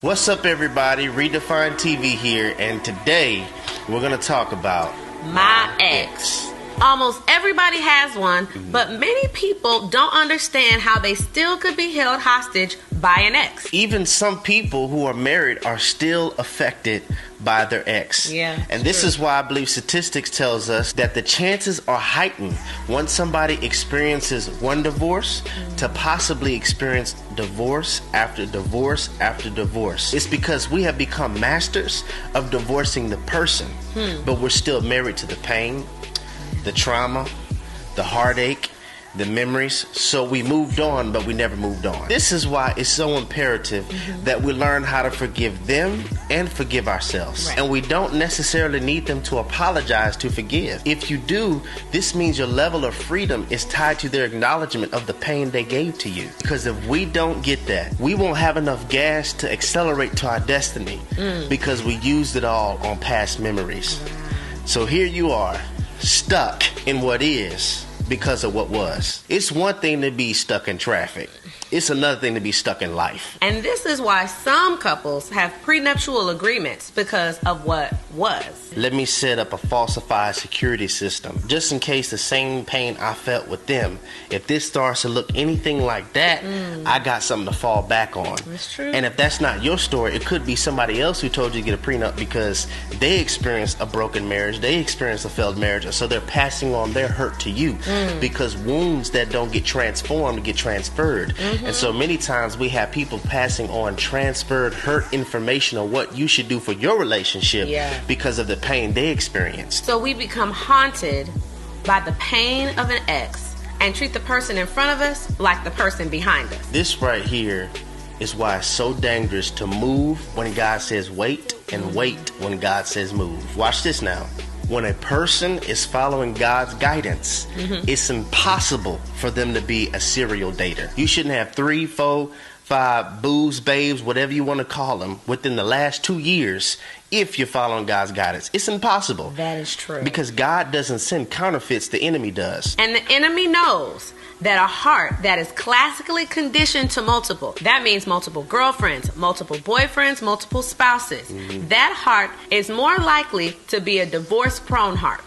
What's up, everybody? Redefine TV here, and today we're going to talk about my ex. Almost everybody has one, but many people don't understand how they still could be held hostage by an ex. Even some people who are married are still affected by their ex. Yeah, and this is why I believe statistics tells us that the chances are heightened once somebody experiences one divorce to possibly experience divorce after divorce after divorce. It's because we have become masters of divorcing the person, but we're still married to the pain, the trauma, the heartache, the memories. So we moved on, but we never moved on. This is why it's so imperative that we learn how to forgive them and forgive ourselves. Right. And we don't necessarily need them to apologize to forgive. If you do, this means your level of freedom is tied to their acknowledgement of the pain they gave to you. Because if we don't get that, we won't have enough gas to accelerate to our destiny because we used it all on past memories. So here you are, stuck in what is because of what was. It's one thing to be stuck in traffic. It's another thing to be stuck in life. And this is why some couples have prenuptial agreements because of what was. Let me set up a falsified security system just in case the same pain I felt with them, if this starts to look anything like that, I got something to fall back on. That's true. And if that's not your story, it could be somebody else who told you to get a prenup because they experienced a broken marriage, they experienced a failed marriage, so they're passing on their hurt to you because wounds that don't get transformed get transferred. And so many times we have people passing on transferred hurt information on what you should do for your relationship because of the pain they experienced. So we become haunted by the pain of an ex and treat the person in front of us like the person behind us. This right here is why it's so dangerous to move when God says wait and wait when God says move. Watch this now. When a person is following God's guidance, it's impossible for them to be a serial dater. You shouldn't have 3, 4, 5 boos, babes, whatever you want to call them, within the last 2 years if you're following God's guidance. It's impossible. That is true. Because God doesn't send counterfeits, the enemy does. And the enemy knows that a heart that is classically conditioned to multiple, that means multiple girlfriends, multiple boyfriends, multiple spouses, that heart is more likely to be a divorce-prone heart.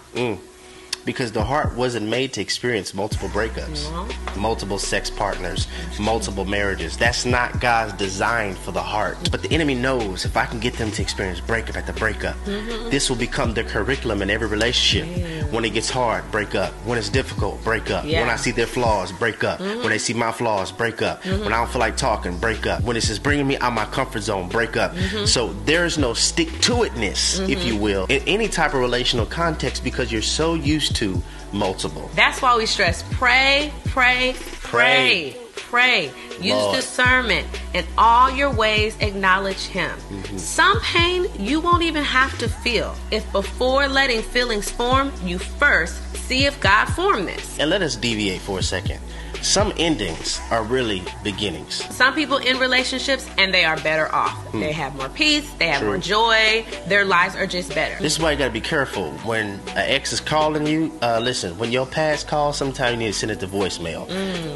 Because the heart wasn't made to experience multiple breakups, multiple sex partners, multiple marriages. That's not God's design for the heart. But the enemy knows if I can get them to experience breakup after breakup, this will become their curriculum in every relationship. When it gets hard, break up. When it's difficult, break up. When I see their flaws, break up. When they see my flaws, break up. When I don't feel like talking, break up. When it's just bringing me out of my comfort zone, break up. So there's no stick-to-itness, if you will, in any type of relational context because you're so used to multiple. That's why we stress pray, pray, pray, pray. Use discernment. In all your ways, acknowledge Him. Some pain you won't even have to feel if before letting feelings form, you first see if God formed this. And let us deviate for a second. Some endings are really beginnings. Some people in relationships and they are better off. They have more peace, they have more joy, their lives are just better. This is why you gotta be careful when an ex is calling you. Listen, when your past calls, sometimes you need to send it to voicemail.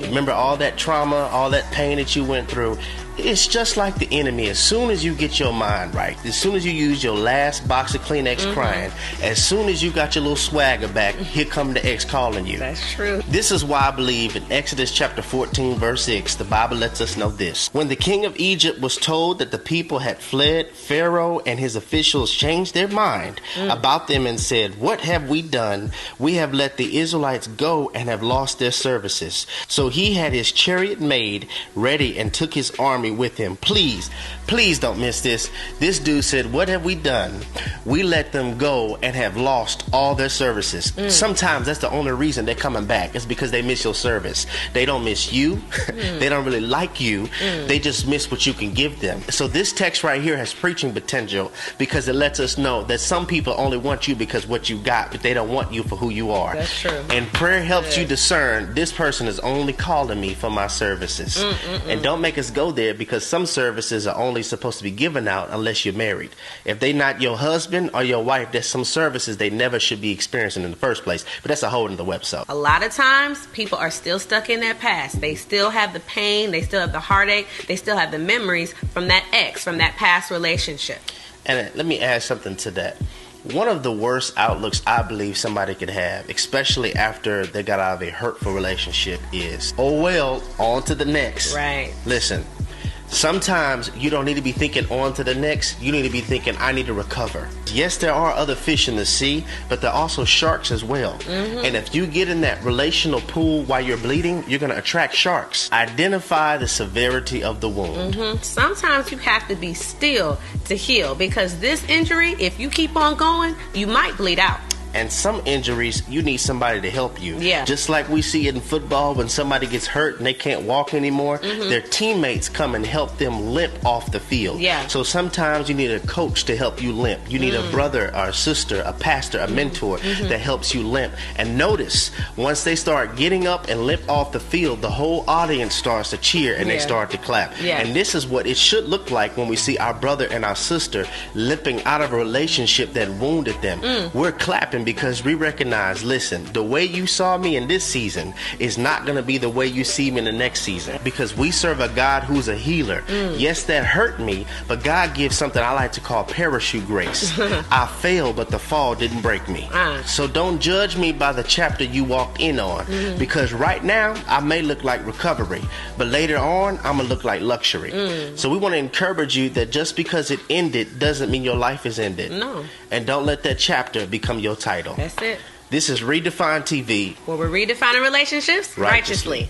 Remember all that trauma, all that pain that you went through. It's just like the enemy. As soon as you get your mind right, as soon as you use your last box of Kleenex crying, as soon as you got your little swagger back, here come the ex calling you. That's true. This is why I believe in Exodus chapter 14 verse 6, the Bible lets us know this. When the king of Egypt was told that the people had fled, Pharaoh and his officials changed their mind about them and said, "What have we done? We have let the Israelites go and have lost their services." So he had his chariot made ready and took his army with him. Please don't miss this. This dude said, "What have we done? We let them go and have lost all their services." Sometimes that's the only reason they're coming back. It's because they miss your service. They don't miss you. They don't really like you. They just miss what you can give them. So this text right here has preaching potential because it lets us know that some people only want you because what you got, but they don't want you for who you are. That's true. And prayer helps you discern this person is only calling me for my services. And don't make us go there there because some services are only supposed to be given out unless you're married. If they not your husband or your wife, there's some services they never should be experiencing in the first place. But that's a whole nother website. A lot of times, people are still stuck in their past. They still have the pain. They still have the heartache. They still have the memories from that ex, from that past relationship. And let me add something to that. One of the worst outlooks I believe somebody could have, especially after they got out of a hurtful relationship, is, oh well, on to the next. Right. Listen, sometimes you don't need to be thinking on to the next. You need to be thinking, I need to recover. Yes, there are other fish in the sea, but there are also sharks as well. And if you get in that relational pool while you're bleeding, you're going to attract sharks. Identify the severity of the wound. Sometimes you have to be still to heal, because this injury, if you keep on going, you might bleed out. And some injuries, you need somebody to help you. Yeah. Just like we see in football when somebody gets hurt and they can't walk anymore, their teammates come and help them limp off the field. Yeah. So sometimes you need a coach to help you limp. You need a brother or a sister, a pastor, a mentor that helps you limp. And notice, once they start getting up and limp off the field, the whole audience starts to cheer and they start to clap. Yeah. And this is what it should look like when we see our brother and our sister limping out of a relationship that wounded them. We're clapping because we recognize, listen, the way you saw me in this season is not going to be the way you see me in the next season, because we serve a God who's a healer. Yes, that hurt me, but God gives something I like to call parachute grace. I failed, but the fall didn't break me. So don't judge me by the chapter you walked in on, because right now I may look like recovery, but later on I'm going to look like luxury. So we want to encourage you that just because it ended doesn't mean your life is ended. No. And don't let that chapter become your title. That's it. This is Redefined TV, Where we're redefining relationships righteously.